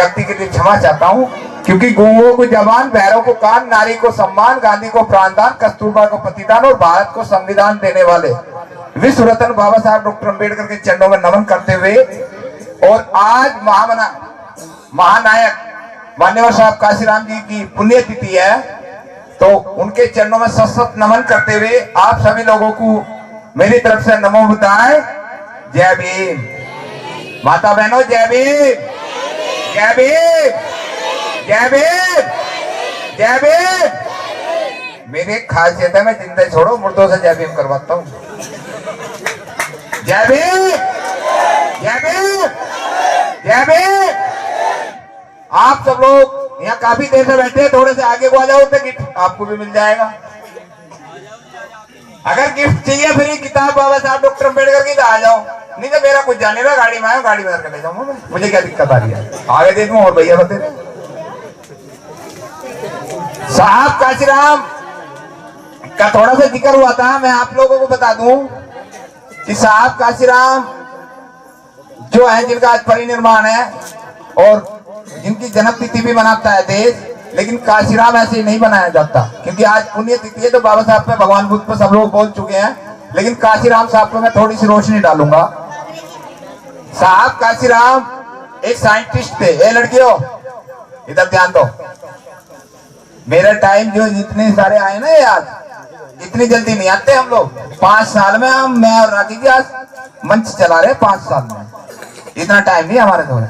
गलती के लिए क्षमा चाहता हूँ, क्योंकि गूंगों को जबान, बहरों को कान, नारी को सम्मान, गांधी को प्राणदान, कस्तूरबा को पतिदान और भारत को संविधान देने वाले विश्व रत्न बाबा साहब डॉक्टर अम्बेडकर के चरणों में नमन करते हुए, और आज महानायक मान्यवर साहब काशीराम जी की पुण्यतिथि है, तो उनके चरणों में सशक्त नमन करते हुए आप सभी लोगों को मेरी तरफ से नमो बुद्धाय, जय भीम। माता बहनों जय भीम, जय भीम, जय भीम, जय भीम। मेरी खासियत है मैं जिंदा छोड़ो मुर्दों से जय भीम करवाता हूँ। जय भीम, जय भीम, जय भीम। आप सब लोग यहाँ काफी देर से बैठे हैं, थोड़े से आगे को आ जाओ तो गिफ्ट आपको भी मिल जाएगा। अगर गिफ्ट चाहिए फिर ये किताब बाबा साहब डॉक्टर अम्बेडकर की तो आ जाओ, नहीं तो मेरा कुछ जाने का, गाड़ी में आयो, गाड़ी में कर ले जाऊंगा मैं, मुझे क्या दिक्कत आ रही है, आगे दे दूं। और भैया बते साहब काशीराम का थोड़ा सा जिक्र हुआ था, मैं आप लोगों को बता दूं कि साहब काशीराम जो है, जिनका आज परिनिर्वाण है और जिनकी जन्मतिथि भी मनाता है देश, लेकिन काशीराम ऐसे ही नहीं बनाया जाता, क्योंकि आज पुण्यतिथि है। तो बाबा साहब पे, भगवान बुद्ध पे सब लोग बोल चुके हैं, लेकिन काशीराम साहब पे मैं थोड़ी सी रोशनी डालूंगा। साहब काशीराम एक साइंटिस्ट थे। ये लड़कियों इधर ध्यान दो, मेरा टाइम जो जितने सारे आए ना, आज इतनी जल्दी नहीं आते हम लोग। 5 साल में हम, मैं और राखी जी आज मंच चला रहे, 5 साल में, इतना टाइम नहीं हमारे को।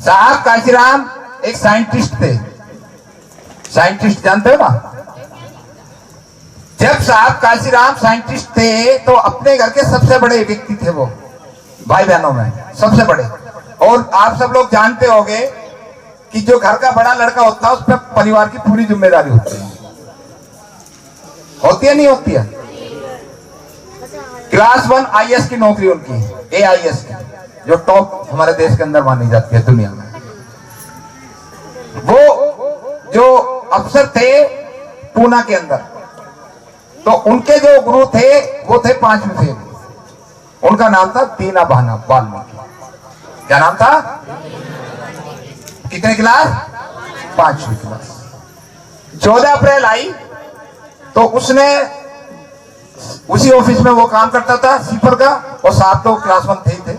साहब काशीराम एक साइंटिस्ट थे। साइंटिस्ट जानते हो ना? जब साहब काशीराम साइंटिस्ट थे तो अपने घर के सबसे बड़े व्यक्ति थे वो, भाई बहनों में सबसे बड़े। और आप सब लोग जानते होंगे कि जो घर का बड़ा लड़का होता है उस पर परिवार की पूरी जिम्मेदारी होती है। होती है नहीं होती है? क्लास 1 IAS की नौकरी उनकी, AIS की, जो टॉप हमारे देश के अंदर मानी जाती है दुनिया में। वो जो अफसर थे पूना के अंदर, तो उनके जो गुरु थे वो थे 5वीं फेल। उनका नाम था दीना वाल्मीकि। क्या नाम था? कितने क्लास? 5वीं क्लास। 14 अप्रैल आई तो उसने उसी ऑफिस में वो काम करता था सीपर का, और साहब तो क्लास 1 थे।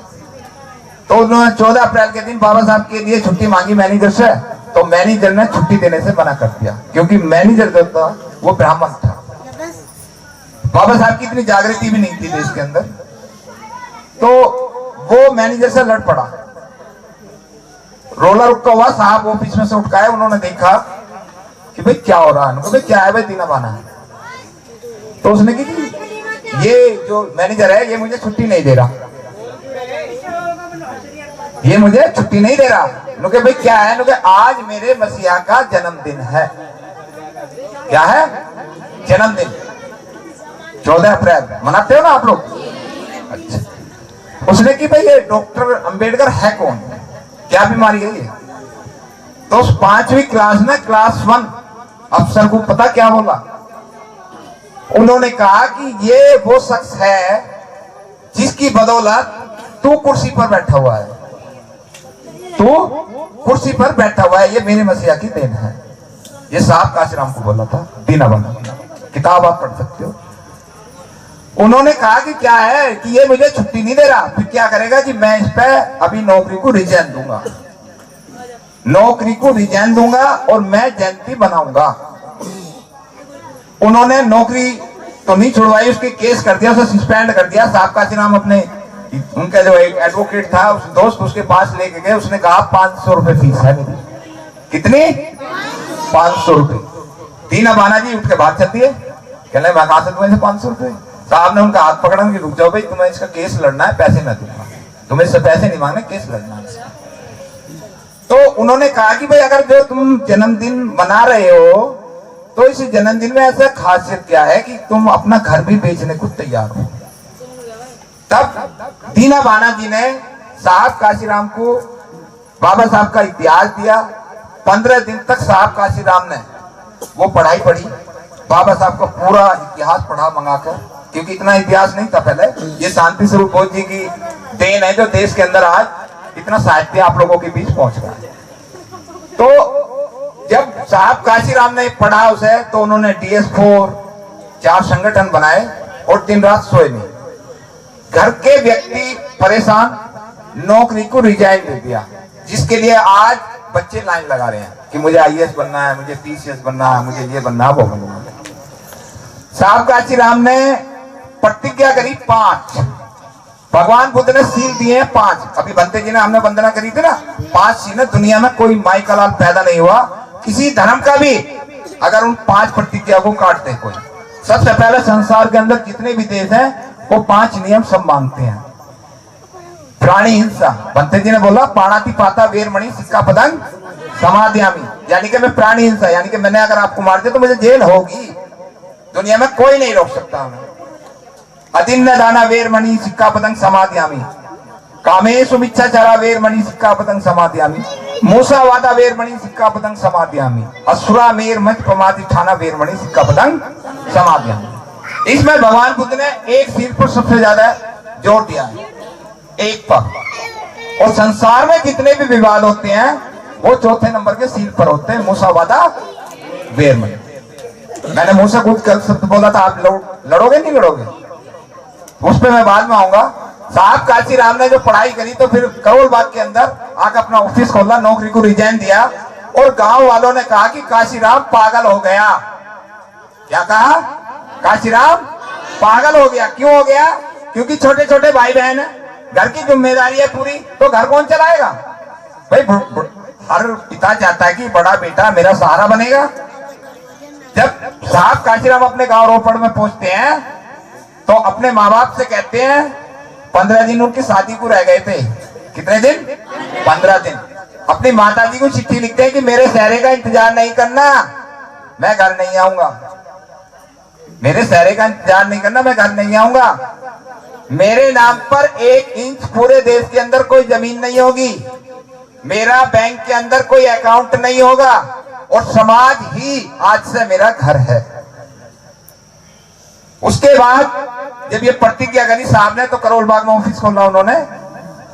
तो उन्होंने 14 अप्रैल के दिन बाबा साहब के लिए छुट्टी मांगी मैनेजर से, तो मैनेजर ने छुट्टी देने से मना कर दिया, क्योंकि मैनेजर जो था वो ब्राह्मण था। बाबा साहब की इतनी जागृति भी नहीं थी देश के अंदर, तो वो मैनेजर से लड़ पड़ा। रोला रुका हुआ, साहब ऑफिस में से उठ गए। उन्होंने देखा कि भाई क्या हो रहा है, भाई क्या है भाई, दीना बाना है। तो उसने की ये जो मैनेजर है ये मुझे छुट्टी नहीं दे रहा, ये मुझे छुट्टी नहीं दे रहा। नुके भाई क्या है? नुके आज मेरे मसीहा का जन्मदिन है। क्या है? जन्मदिन। 14 अप्रैल मनाते हो ना आप लोग? अच्छा। उसने की भाई ये डॉक्टर अंबेडकर है कौन, क्या बीमारी है ये? तो उस 5वीं क्लास में क्लास 1 अफसर को पता क्या बोला? उन्होंने कहा कि ये वो शख्स है जिसकी बदौलत तू कुर्सी पर बैठा हुआ है, तू कुर्सी पर बैठा हुआ है, ये मेरे मसीहा की देन है। ये साहब काशीराम को बोला था, दीना बना। किताब आप पढ़ सकते हो। उन्होंने कहा कि क्या है कि ये मुझे छुट्टी नहीं दे रहा, फिर क्या करेगा कि मैं इस पे अभी नौकरी को रिजाइन दूंगा, नौकरी को रिजाइन दूंगा और मैं जयंती बनाऊंगा। उन्होंने नौकरी तो नहीं छुड़वाई, उसके केस कर दिया, उसे सस्पेंड कर दिया। साहब काशीराम अपने, उनका जो एक एडवोकेट था उस दोस्त उसके पास लेके गए। उसने कहा 500 रुपए फीस है मेरी। कितनी? 500 रुपए। दीना बाना जी उठ के बात चलती है, कहने मैं कहा से तुम्हें 500 रुपए। साहब ने उनका हाथ पकड़ा कि रुक जाओ भाई, तुम्हें इसका केस लड़ना है, पैसे मैं दूंगा, तुम्हें इससे पैसे नहीं मांगने, केस लड़ना है। तो उन्होंने कहा कि भाई अगर जो तुम जन्मदिन मना रहे हो तो इस जन्मदिन में ऐसा खासियत क्या है कि तुम अपना घर भी बेचने को तैयार हो। तब दीना बाना जी ने साहब काशीराम को बाबा साहब का इतिहास दिया। 15 दिन तक साहब काशीराम ने वो पढ़ाई पढ़ी, बाबा साहब का पूरा इतिहास पढ़ा मंगाकर, क्योंकि इतना इतिहास नहीं था पहले। ये शांति स्वरूप बोध जी की देन है जो देश के अंदर आज इतना साहित्य आप लोगों के बीच पहुंच रहा है। तो जब साहब काशीराम ने पढ़ा उसे, तो उन्होंने DS4 4 संगठन बनाए और दिन रात सोए नहीं। घर के व्यक्ति परेशान, नौकरी को रिजाइन दे दिया, जिसके लिए आज बच्चे लाइन लगा रहे हैं कि मुझे IAS बनना है, मुझे PCS बनना है, मुझे ये बनना है, वो बनना है। साहब काशीराम ने प्रतिज्ञा करी 5, भगवान बुद्ध ने सील दिए 5। अभी बनते जी ने हमने वंदना करी थी ना, 5 सील। दुनिया में कोई माई का लाल पैदा नहीं हुआ किसी धर्म का भी अगर उन 5 प्रतिज्ञा को काटते कोई। सबसे पहले संसार के अंदर जितने भी देश हैं वो 5 नियम सब मांगते हैं। प्राणी हिंसा, बनते जी ने बोला पाणाति पाता वेरमणि सिक्का पदंग समाधियामी, यानी कि मैं प्राणी हिंसा, यानी कि मैंने अगर आपको मार दिया तो मुझे जेल होगी, दुनिया में कोई नहीं रोक सकता हमें। अदिन्न दाना वेरमणि सिक्का पदंग समाधियामी, कामेषु मिच्छाचारा वेरमणि सिक्का पदंग समाधियामी, मूसावादा वेरमणि सिक्का पदंग समाधियामी, असुरा मेर मच प्रमादि ठाना वेरमणि सिक्का पदंग समाधियामी। इसमें भगवान बुद्ध ने एक सील पर सबसे ज्यादा जोर दिया है, एक पर। और संसार में जितने भी विवाद होते हैं वो चौथे नंबर के सील पर होते हैं, मूसावादा वेरमणि। मैंने मुंह से कुछ गलत शब्द बोला था, आप लड़ोगे नहीं लड़ोगे, उस पर मैं बाद में आऊंगा। साहब काशीराम ने जो पढ़ाई करी तो फिर करोल बाग के अंदर आकर अपना ऑफिस खोला, नौकरी को रिजाइन दिया और गांव वालों ने कहा कि काशीराम पागल हो गया। क्या कहा? काशीराम पागल हो गया। क्यों हो गया? क्योंकि छोटे छोटे भाई बहन है, घर की जिम्मेदारी है पूरी, तो घर कौन चलाएगा भाई? हर पिता चाहता है कि बड़ा बेटा मेरा सहारा बनेगा। जब साहब काशीराम अपने गांव रोपड़ में पहुंचते हैं तो अपने माँ बाप से कहते हैं, 15 दिन उनकी शादी को रह गए थे। कितने दिन? 15 दिन। अपनी माता जी को चिट्ठी लिखते हैं कि मेरे सहरे का इंतजार नहीं करना, मैं घर नहीं आऊंगा। मेरे सहरे का इंतजार नहीं करना, मैं घर नहीं आऊंगा। मेरे नाम पर 1 इंच पूरे देश के अंदर कोई जमीन नहीं होगी, मेरा बैंक के अंदर कोई अकाउंट नहीं होगा और समाज ही आज से मेरा घर है। उसके बाद जब ये प्रतिज्ञा करी साहब ने तो करोल बाग में ऑफिस खोला उन्होंने।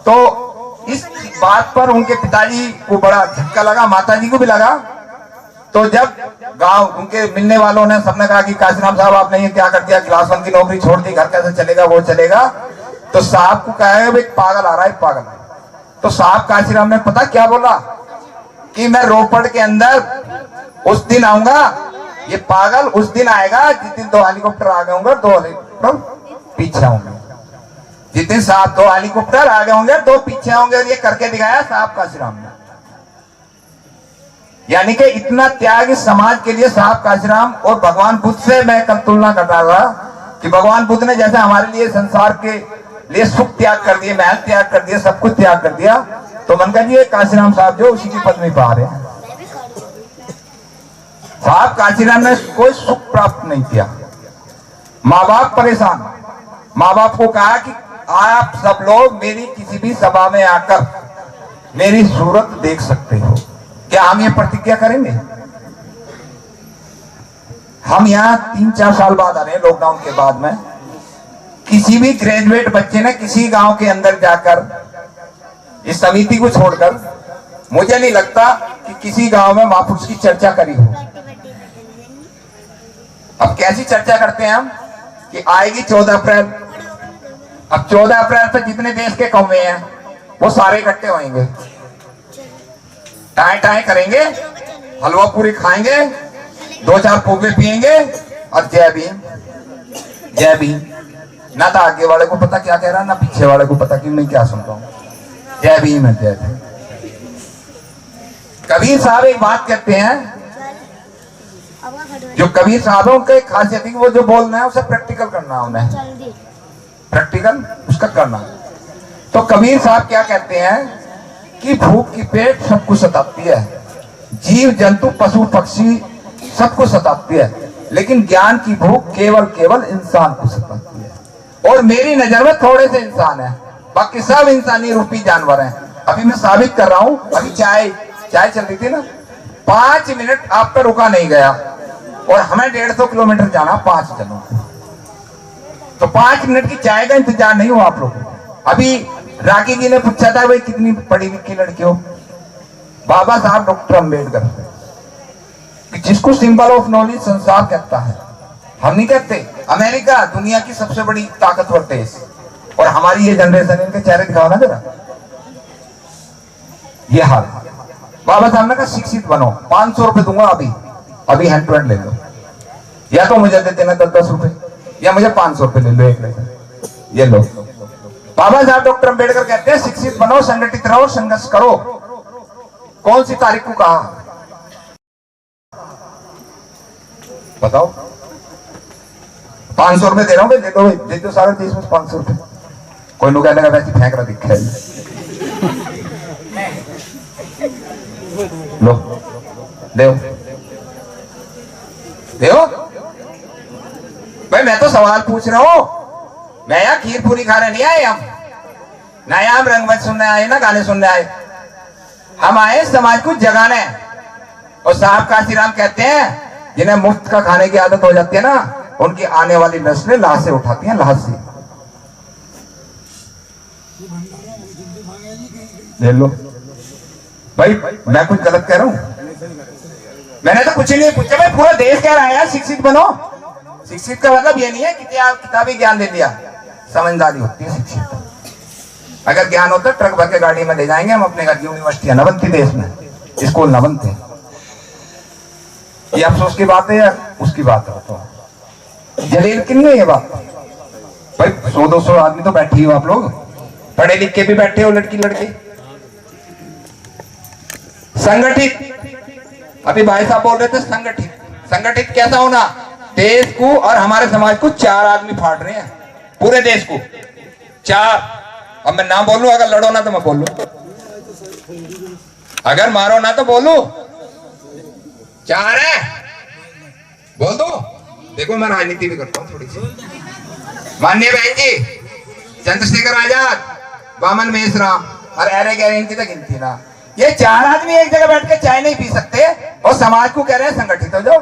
तो इस बात पर उनके पिताजी को बड़ा झटका लगा, माताजी को भी लगा। तो जब गांव उनके मिलने वालों ने सबने कहा कि काशीराम साहब आपने ये क्या कर दिया, क्लास 1 की नौकरी छोड़ दी, घर कैसे चलेगा, वो चलेगा। तो साहब को कहा है पागल आ रहा है, पागल। तो साहब काशीराम ने पता क्या बोला कि मैं रोपड़ के अंदर उस दिन आऊंगा, ये पागल उस दिन आएगा जिस दिन 2 हेलीकॉप्टर आ गए होंगे, 2 हेलीकॉप्टर पीछे होंगे। जिस दिन साहब 2 हेलीकॉप्टर आ गए होंगे, 2 पीछे होंगे। और ये करके दिखाया साहब काशीराम ने। यानी कि इतना त्याग इस समाज के लिए साहब काशीराम। और भगवान बुद्ध से मैं कल तुलना कर रहा था कि भगवान बुद्ध ने जैसे हमारे लिए संसार के लिए सुख त्याग कर दिए, महल त्याग कर दिया, सब कुछ त्याग कर दिया, तो मन कर जी काशीराम साहब जो उसी की पदवी पा रहे हैं। साहब काशीराम ने कोई सुख प्राप्त नहीं किया। माँ बाप परेशान, माँ बाप को कहा कि आप सब लोग मेरी किसी भी सभा में आकर मेरी सूरत देख सकते हो, क्या हम ये प्रतिज्ञा करेंगे? हम यहाँ 3-4 साल बाद आ रहे हैं, लॉकडाउन के बाद में। किसी भी ग्रेजुएट बच्चे ने किसी गांव के अंदर जाकर इस समिति को छोड़कर मुझे नहीं लगता कि किसी गांव में महापुरुष की चर्चा करी हो। अब कैसी चर्चा करते हैं हम कि आएगी 14 अप्रैल। अब 14 अप्रैल से जितने देश के कौमे हैं वो सारे इकट्ठे होंगे, टाए टाए करेंगे, हलवा पूरी खाएंगे, 2-4 पोगे पिएंगे और जय भीम जय भीम। ना तो आगे वाले को पता क्या कह रहा है, ना पीछे वाले को पता कि मैं क्या सुनता हूँ। जय भीम है, जय भीम। कबीर साहब एक बात कहते हैं, जो कबीर साहबों के खासियत है वो जो बोलना है उसे प्रैक्टिकल करना है, उन्हें प्रैक्टिकल उसका करना। तो कबीर साहब क्या कहते हैं कि भूख की पेट सबको सताती है, जीव जंतु पशु पक्षी सबको सताती है, लेकिन ज्ञान की भूख केवल इंसान को सताती है। और मेरी नजर में थोड़े से इंसान है, बाकी सब इंसानी रूपी जानवर हैं। अभी मैं साबित कर रहा हूं। अभी चाय चल रही थी ना, 5 मिनट आप पे रुका नहीं गया और हमें 150 किलोमीटर जाना 5 जनों को, तो 5 मिनट की चाय का इंतजार नहीं हुआ आप लोगों को। अभी राखी जी ने पूछा था भाई कितनी पढ़ी लिखी लड़की हो, बाबा साहब डॉक्टर अंबेडकर, जिसको सिंबल ऑफ नॉलेज संसार कहता है, हम नहीं कहते। अमेरिका दुनिया की सबसे बड़ी ताकतवर देश, और हमारी ये जनरेशन, इनके चेहरे दिखाओ ना जरा, ये हाल। बाबा साहब ने कहा शिक्षित बनो, 500 रुपए दूंगा अभी हैंड टू हैंड ले लो, या तो मुझे दे देना 10-10 रुपए, या मुझे 500 रुपए ले लो, एक लेकर ये लो। बाबा साहब डॉक्टर अंबेडकर कहते हैं शिक्षित बनो, संगठित रहो, संघर्ष करो। कौन सी तारीख को कहा बताओ? 500 रुपए दे रहा हूं, दे दो सारे देश में 500 रुपए। कोई लोग कहने का वैसे फेंक रहा दिखा लो, दे भाई। मैं तो सवाल पूछ रहा हूं, मैं यहाँ खीर पूरी खाने नहीं आए हम, ना यहाँ हम रंगमंच सुनने आए, ना गाने सुनने आए। हम आए समाज को जगाने। और साहब काशीराम कहते हैं जिन्हें मुफ्त का खाने की आदत हो जाती है ना, उनकी आने वाली नस्लें लाशें उठाती हैं, लाशें। ले लो भाई, मैं कुछ गलत कह रहा हूं? मैंने तो कुछ नहीं पूछा भाई, पूरा देश कह रहा है यार शिक्षित बनो। शिक्षित का मतलब ये नहीं है कि किताबी ज्ञान ले लिया, समझदारी होती है शिक्षित। अगर ज्ञान होता ट्रक भर के गाड़ी में ले जाएंगे हम अपने घर। यूनिवर्सिटियां न बनती देश में, स्कूल न बनते। ये अफसोस की बात है या उसकी बात है? तो जलील की नहीं है ये बात भाई। 100-200 आदमी तो बैठी हो आप लोग, पढ़े लिख के भी बैठे हो, लड़की लड़के संगठित। अभी भाई साहब बोल रहे थे संगठित। संगठित कैसा होना? देश को और हमारे समाज को 4 आदमी फाड़ रहे हैं, पूरे देश को 4। अब मैं ना बोलूं, अगर लड़ो ना तो मैं बोलूं, अगर मारो ना तो बोलूं। 4 है, बोल दो। देखो मैं राजनीति भी करता हूँ थोड़ी सी। माननीय बहन जी, चंद्रशेखर आजाद, वामन मेश्राम और अरे गहरे, इनकी तो गिनती ना। ये 4 आदमी एक जगह बैठ के चाय नहीं पी सकते और समाज को कह रहे हैं संगठित हो जाओ।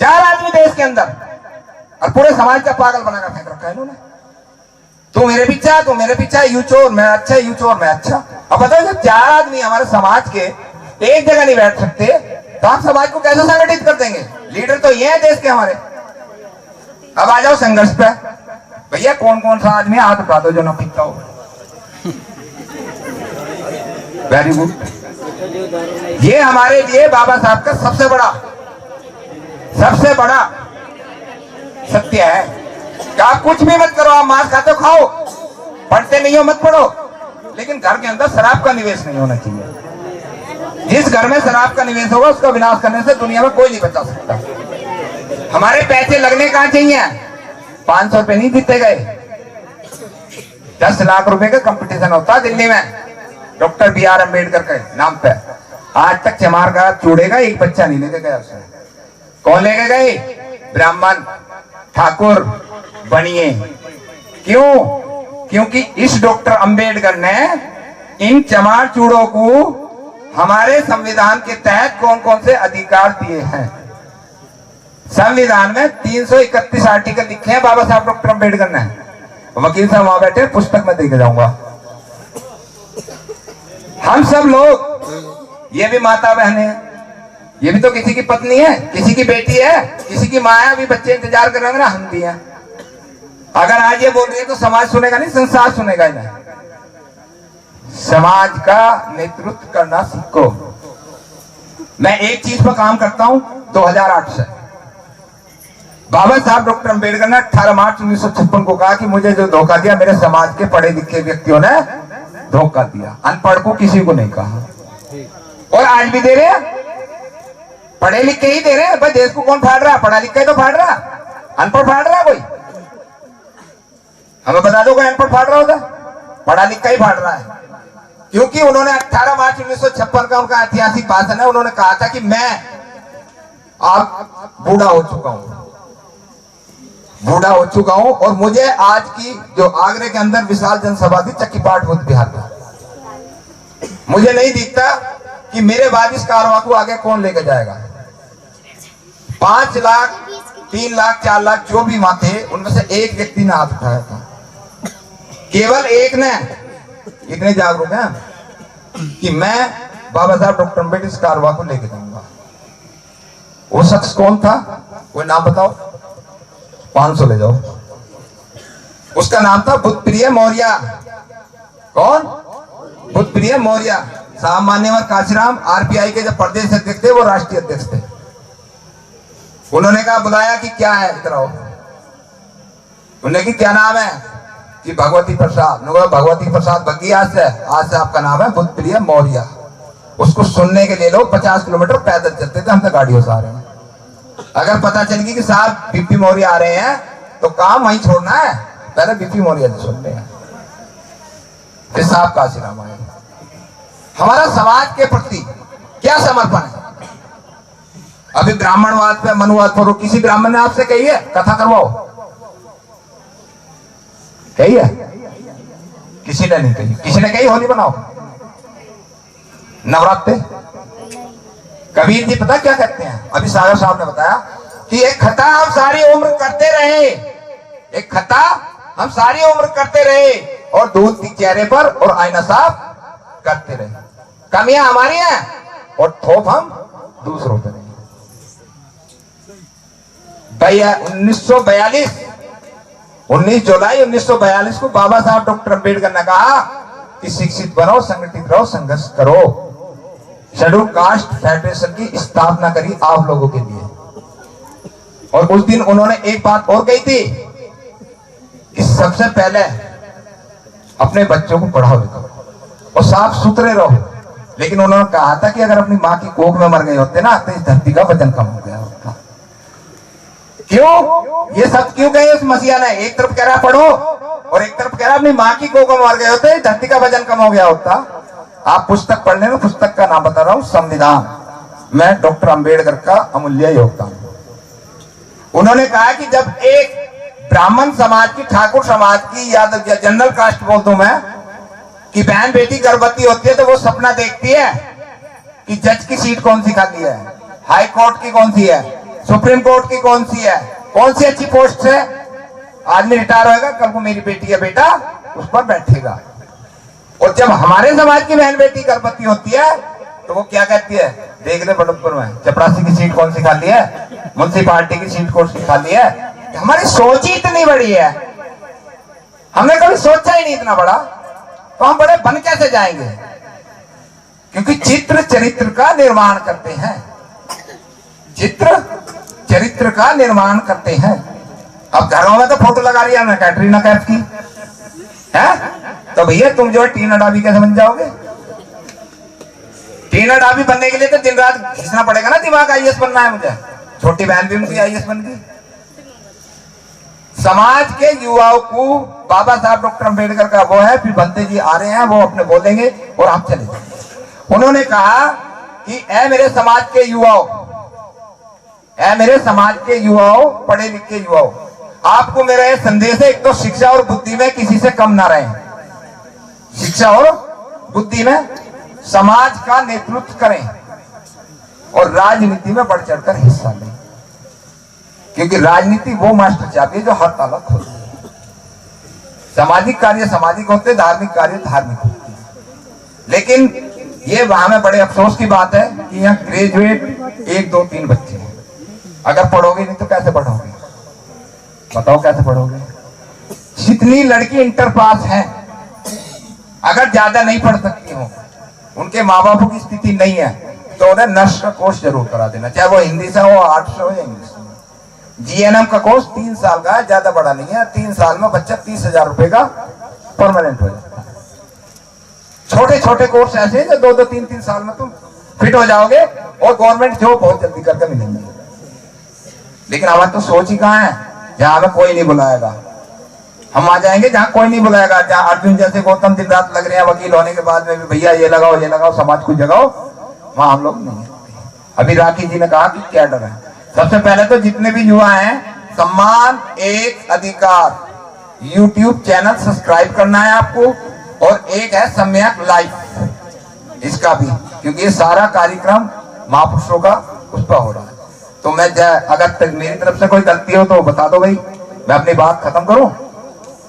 4 आदमी देश के अंदर, और पूरे समाज का पागल बनाकर फेंक रखा है इन्होंने। तू मेरे पीछा, यू चोर मैं अच्छा, यू चोर मैं अच्छा। अब बताओ जब 4 आदमी हमारे समाज के एक जगह नहीं बैठ सकते तो आप समाज को कैसे संगठित कर देंगे? लीडर तो ये है देश के हमारे। अब आ जाओ संघर्ष पे। भैया कौन कौन सा आदमी हाथ उठा दो जो ना पीता हो। Very good. ये हमारे लिए बाबा साहब का सबसे बड़ा सत्य है कि आप कुछ भी मत करो, आप मांस खाते हो खाओ, पढ़ते नहीं हो मत पढ़ो, लेकिन घर के अंदर शराब का निवेश नहीं होना चाहिए। जिस घर में शराब का निवेश होगा उसका विनाश करने से दुनिया में कोई नहीं बचा सकता। हमारे पैसे लगने कहां चाहिए? 500 रुपए नहीं जीते गए, 10 लाख रुपए का कंपटीशन होता दिल्ली में डॉक्टर BR अम्बेडकर के नाम पे। आज तक चमार का चूड़े का एक बच्चा नहीं लेके गया उसने। कौन लेके गए? ब्राह्मण, ठाकुर, बनिए। क्यों? क्योंकि इस डॉक्टर अंबेडकर ने इन चमार चूड़ों को हमारे संविधान के तहत कौन कौन से अधिकार दिए हैं। संविधान में 331 आर्टिकल लिखे हैं बाबा साहब डॉक्टर अंबेडकर ने। वकील साहब वहां बैठे, पुस्तक में देके जाऊंगा। हम सब लोग, ये भी माता बहन है, ये भी तो किसी की पत्नी है, किसी की बेटी है, किसी की माँ है। अभी बच्चे इंतजार कर रहे हैं ना, हम भी हैं। अगर आज ये बोल रही है तो समाज सुनेगा नहीं, संसार सुनेगा इन्हें। समाज का नेतृत्व करना सीखो। मैं एक चीज पर काम करता हूं 2008 से। बाबा साहब डॉक्टर अंबेडकर ने 18 मार्च 1956 को कहा कि मुझे जो धोखा दिया मेरे समाज के पढ़े लिखे व्यक्तियों ने धोखा दिया। अनपढ़ को किसी को नहीं कहा, और आज भी दे रहे हैं, पढ़े लिखे ही दे रहे हैं। भाई देश को कौन फाड़ रहा? पढ़ा लिखा ही तो फाड़ रहा, अनपढ़ फाड़ रहा कोई? हमें बता दो कोई अनपढ़ फाड़ रहा होगा? पढ़ा लिखा ही फाड़ रहा है। क्योंकि उन्होंने 18 मार्च 1956 का उनका ऐतिहासिक भाषण है, उन्होंने कहा था कि मैं अब बूढ़ा हो चुका हूं और मुझे आज की जो आगरे के अंदर विशाल जनसभा थी चक्कीपाट बुद्ध विहार का, मुझे नहीं दिखता कि मेरे बाद इस कारवां को आगे कौन लेके जाएगा। 5 लाख, 3 लाख, 4 लाख जो भी वहां थे, उनमें से एक व्यक्ति ने हाथ उठाया था। केवल एक ने इतने जागरूक हैं कि मैं बाबा साहब डॉक्टर अम्बेडकर इस कारवा को लेके जाऊंगा। वो शख्स कौन था, कोई नाम बताओ? 500 ले जाओ। उसका नाम था बुद्धप्रिय मौर्य। कौन? बुद्धप्रिय मौर्य। साहब मान्यवर काशीराम आरपीआई के जब प्रदेश अध्यक्ष थे, वो राष्ट्रीय अध्यक्ष थे। उन्होंने कहा, बुलाया कि क्या है, इधर आओ। उन्होंने कि क्या नाम है? कि भगवती प्रसाद। भगवती प्रसाद बग्गी, आज से आपका नाम है बुद्धप्रिय मौर्य। उसको सुनने के लिए लोग 50 किलोमीटर पैदल चलते थे, हम तो गाड़ियों से आ रहे हैं। अगर पता चल गई कि साहब बीपी मौर्य आ रहे हैं तो काम वहीं छोड़ना है, पहले बीपी मौर्य से सुनते हैं। फिर साहब काशीराम आए। हमारा समाज के प्रति क्या समर्पण है? अभी ब्राह्मणवाद पे मनुवाद पर किसी ब्राह्मण ने आपसे कही है कथा करवाओ? कही है? किसी ने नहीं कही। किसी ने कही होली बनाओ, नवरात्रे? कबीर जी पता क्या कहते हैं? अभी सागर साहब ने बताया कि एक खता हम सारी उम्र करते रहे, एक खता हम सारी उम्र करते रहे और दूध की चेहरे पर और आईना साफ करते रहे। कमियां हमारी हैं और थोप हम दूसरों पे। 19 जुलाई 1942 को बाबा साहब डॉक्टर अम्बेडकर ने कहा कि शिक्षित बनो, संगठित रहो, संघर्ष करो। शेड्यूल कास्ट फेडरेशन की स्थापना करी आप लोगों के लिए। और उस दिन उन्होंने एक बात और कही थी कि सबसे पहले अपने बच्चों को पढ़ाओ लिखाओ और साफ सुथरे रहो। लेकिन उन्होंने कहा था कि अगर अपनी माँ की कोख में मर गए होते ना तो इस धरती का वजन कम हो गया होता। क्यों? ये सब क्यों कहे उस मसीहा ने? एक तरफ कह रहा पढ़ो और एक तरफ कह रहा अपनी माँ की कोख में मर गए होते धरती का वजन कम हो गया होता। आप पुस्तक पढ़ लेना, पुस्तक का नाम बता रहा हूं, संविधान में डॉक्टर अंबेडकर का अमूल्य योगदान। उन्होंने कहा कि जब एक ब्राह्मण समाज की, ठाकुर समाज की, या जनरल कास्ट बोल दूं मैं, कि बहन बेटी गर्भवती होती है तो वो सपना देखती है कि जज की सीट कौन सी खाली है, हाई कोर्ट की कौन सी है, सुप्रीम कोर्ट की कौन सी है, कौन सी अच्छी पोस्ट है। आदमी रिटायर होगा, कल को मेरी बेटी या बेटा उस पर बैठेगा। और जब हमारे समाज की बहन बेटी गर्भवती होती है तो वो क्या कहती है? देख ले बड़कपुर में चपरासी की सीट कौन सी खाली है, म्युनिसिपालिटी की सीट कौन सी खाली है। हमारी सोच ही इतनी बड़ी है, हमने कभी सोचा ही नहीं इतना बड़ा, तो हम बड़े बन कैसे जाएंगे? क्योंकि चित्र चरित्र का निर्माण करते हैं, चित्र चरित्र का निर्माण करते हैं। अब घरों में तो फोटो लगा रही है ना कैटरीना कैफ की है, तो भैया तुम जो है टीना डाबी कैसे बन जाओगे? टीना डाबी बनने के लिए तो दिन रात घिसना पड़ेगा ना दिमाग, आईएएस बनना है मुझे। छोटी बहन भी उनकी आईएएस बन गई। समाज के युवाओं को बाबा साहब डॉक्टर अम्बेडकर का वो है, फिर बंदे जी आ रहे हैं, वो अपने बोलेंगे और आप चले जाएंगे। उन्होंने कहा कि ऐ मेरे समाज के युवाओं, ऐ मेरे समाज के युवाओं, पढ़े लिखे युवाओं, आपको मेरा यह संदेश है, एक तो शिक्षा और बुद्धि में किसी से कम ना रहें। शिक्षा और बुद्धि में समाज का नेतृत्व करें और राजनीति में बढ़ चढ़कर हिस्सा लें, क्योंकि राजनीति वो मास्टर चाबी है जो हर ताला खोलती है। सामाजिक कार्य सामाजिक होते, धार्मिक कार्य धार्मिक होते हैं। लेकिन ये वहां में बड़े अफसोस की बात है कि यहाँ ग्रेजुएट 1 2 3 बच्चे हैं। अगर पढ़ोगे नहीं तो कैसे पढ़ोगे? बताओ कैसे पढ़ोगे? जितनी लड़की इंटर पास है, अगर ज्यादा नहीं पढ़ सकती हो, उनके माँ बापों की स्थिति नहीं है, तो उन्हें नर्स का कोर्स जरूर करा देना, चाहे वो हिंदी से हो, आर्ट्स हो या इंग्लिश में। जीएनएम का कोर्स 3 साल का है, ज्यादा बड़ा नहीं है। 3 साल में बच्चा 30,000 रुपए का परमानेंट हो जाता है। छोटे छोटे कोर्स ऐसे हैं जो 2 3 साल में तुम फिट हो जाओगे और गवर्नमेंट जॉब बहुत जल्दी करके मिलेंगे। लेकिन हमारी तो सोच ही कहाँ है, जहां हमें कोई नहीं बुलाएगा। हम आ जाएंगे जहां कोई नहीं बुलाएगा, जहां अर्जुन जैसे गौतम दिन रात लग रहे हैं वकील होने के बाद में भी, भैया ये लगाओ समाज को जगाओ, वहां हम लोग नहीं। अभी राखी जी ने कहा कि क्या डर है। सबसे पहले तो जितने भी युवा हैं, सम्मान एक अधिकार, यूट्यूब चैनल सब्सक्राइब करना है आपको, और एक है सम्यक लाइफ, इसका भी, क्योंकि ये सारा कार्यक्रम महापुरुषों का उस पर हो रहा है। तो मैं अगर तक मेरी तरफ से कोई गलती हो तो बता दो भाई, मैं अपनी बात खत्म करूं।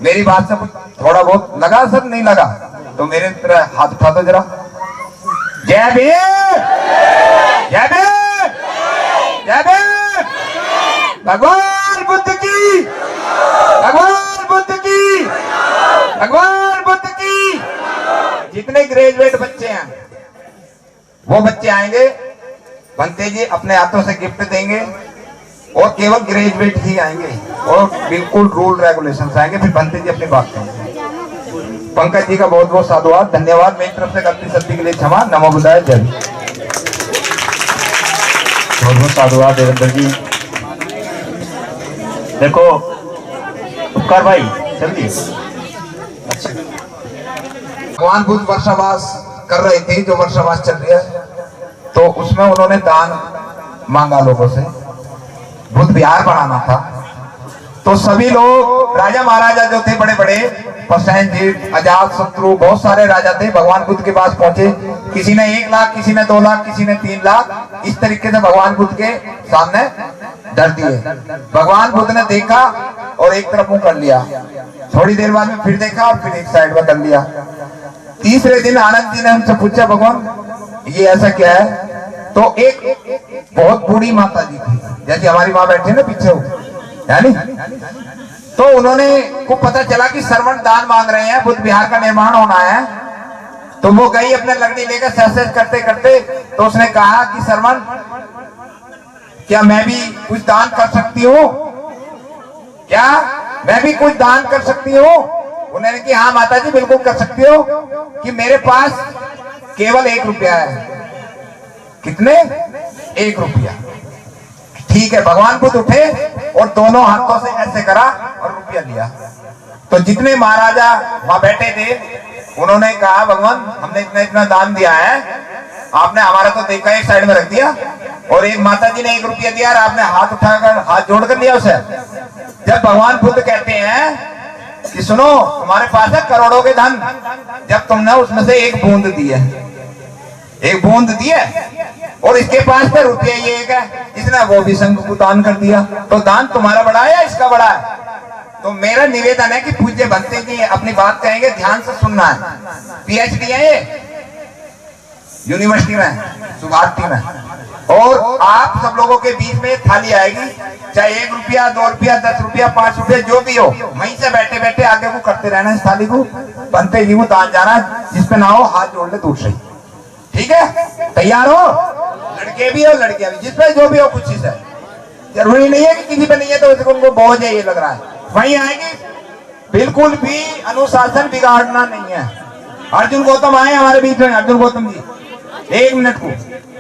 मेरी बात से थोड़ा बहुत लगा सर, नहीं लगा तो मेरे तरह हाथ उठा दो जरा। जय भीम, जय भीम, जय भीम। भगवान बुद्ध की, भगवान बुद्ध की, भगवान बुद्ध की। जितने ग्रेजुएट बच्चे हैं वो बच्चे आएंगे, बनते जी अपने हाथों से गिफ्ट देंगे और केवल ग्रेजुएट ही आएंगे और बिल्कुल रूल रेगुलेशन से आएंगे, फिर बनते जी अपनी बात करेंगे। पंकज जी का बहुत बहुत साधुवाद, धन्यवाद। मेरी तरफ से गलती सलती के लिए क्षमा। नमो बुद्धाय, जय। बहुत बहुत साधुवाद देवेंद्र जी। देखो उपकार भाई जल्दी। भगवान बुद्ध वर्षावास कर रहे थे, जो वर्षावास चल रही है, तो उसमें उन्होंने दान मांगा लोगों से। बुद्ध विहार बनाना था, तो सभी लोग राजा महाराजा जो थे बड़े बड़े, प्रसेनजीत, अजात शत्रु, बहुत सारे राजा थे, भगवान बुद्ध के पास पहुंचे। किसी ने 1 लाख, किसी ने 2 लाख, किसी ने 3 लाख, इस तरीके से भगवान बुद्ध के सामने धर दिए। भगवान बुद्ध ने देखा और एक तरफ मुंह कर लिया। थोड़ी देर बाद में फिर देखा और फिर एक साइड में कर लिया। तीसरे दिन आनंद जी ने उनसे पूछा, भगवान ये ऐसा क्या है? तो एक बहुत बूढ़ी माता जी थी, जैसे हमारी माँ बैठे ना पीछे हो, यानी तो उन्होंने को पता चला कि श्रवण दान मांग रहे हैं, बुद्ध विहार का निर्माण होना है। तो वो गई अपने लकड़ी लेकर सहसज करते करते, तो उसने कहा कि श्रवण क्या मैं भी कुछ दान कर सकती हूँ? क्या मैं भी कुछ दान कर सकती हूँ? उन्होंने कहा हाँ माता जी बिल्कुल कर सकती हो, कि मेरे पास केवल 1 रुपया है। कितने? 1 रुपया। ठीक है। भगवान बुद्ध उठे और दोनों हाथों से ऐसे करा और रुपया लिया। तो जितने महाराजा वहां बैठे थे उन्होंने कहा, भगवान हमने इतना इतना दान दिया है, आपने हमारा तो देखा एक साइड में रख दिया, और एक माता जी ने 1 रुपया दिया और आपने हाथ उठाकर हाथ जोड़कर लिया उसे। जब भगवान बुद्ध कहते हैं कि सुनो तुम्हारे पास है करोड़ों के धन, जब तुमने उसमें से 1 बूंद दी है, 1 बूंद दी है, और इसके पास तो रुपया ये 1 है, इसने वो भी संघ को दान कर दिया, तो दान तुम्हारा बड़ा है या इसका बड़ा है? तो मेरा निवेदन है कि पूज्य भक्ति जी अपनी बात कहेंगे, ध्यान से सुनना है। पीएचडी है ये यूनिवर्सिटी में, सुभाषती में, और आप सब लोगों के बीच में थाली आएगी, चाहे 1 रुपया, 2 रुपया, 10 रुपया, 5 रुपया, जो भी हो, वहीं से बैठे बैठे आगे को करते रहना है। इस थाली को बनते जी को दान जाना, जिसपे ना हो हाथ जोड़ ले दूर से। ठीक है? तैयार हो? लड़के भी हो लड़कियां भी, जिसपे जो भी हो कुछ चीज है, जरूरी नहीं है कि किसी पे नहीं है तो उनको बोझ है ये लग रहा है, वहीं आएगी। बिल्कुल भी अनुशासन बिगाड़ना नहीं है। अर्जुन गौतम आए हमारे बीच में, अर्जुन गौतम जी 1 मिनट को